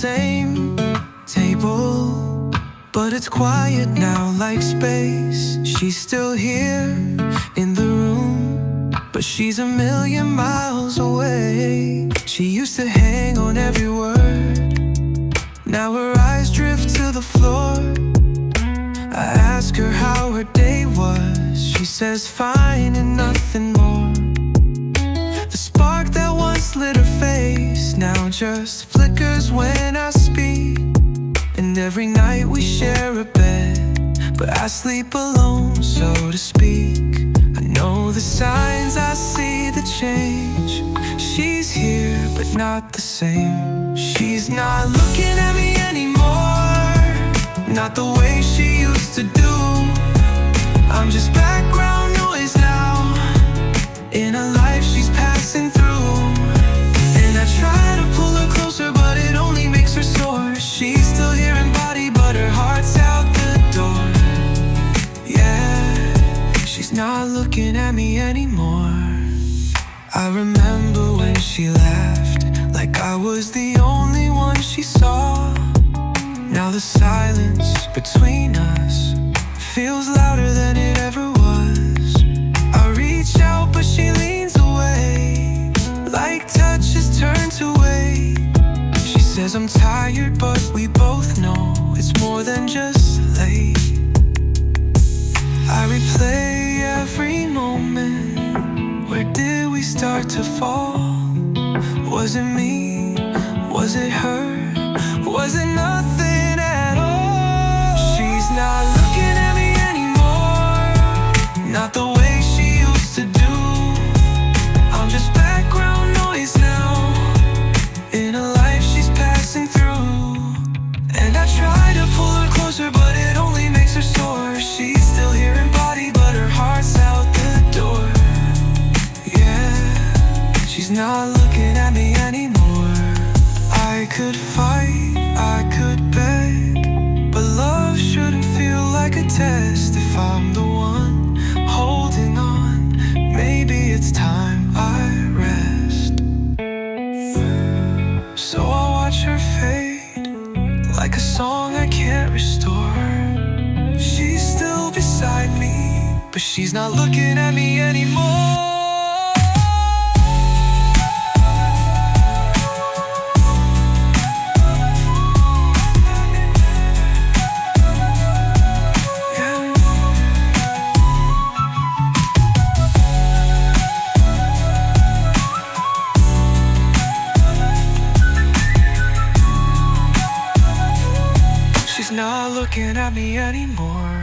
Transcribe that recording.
same table, but it's quiet now like space. She's still here in the room, but she's a million miles away. She used to hang on every word, now her eyes drift to the floor. I ask her how her day was, she says fine and nothing more. The spark that once lit her face now just flickers when I speak. And every night we share a bed, but I sleep alone, so to speak. I know the signs, I see the change. She's here, but not the same. She's not looking at me anymore, not the way she used to do. I'm just background noise now in a life she's passing through. And I try to pull her closer, but it only makes her sore. She's still here in body, but her heart's out the door. Yeah, she's not looking at me anymore. I remember when she laughed like I was the only one she saw. Now the silence between us feels louder than it ever was. I reach out, but she leans away, like touches turn to weight. She says I'm tired, but we both know it's more than just late. I replay every moment. Where did we start to fall? Was it me? Was it her? Was it nothing at all? She's not looking at me anymore, not the way she used to do. I'm just background noise now in a life she's passing through. And I try to pull her closer, but it only makes her sore. She's still here in body, but her heart's out the door. Yeah, she's not looking at me anymore. I could fight, I could beg, but love shouldn't feel like a test. If I'm the one holding on, maybe it's time I rest. So I'll watch her fade like a song I can't restore. She's still beside me, but she's not looking at me anymore. She's not looking at me anymore.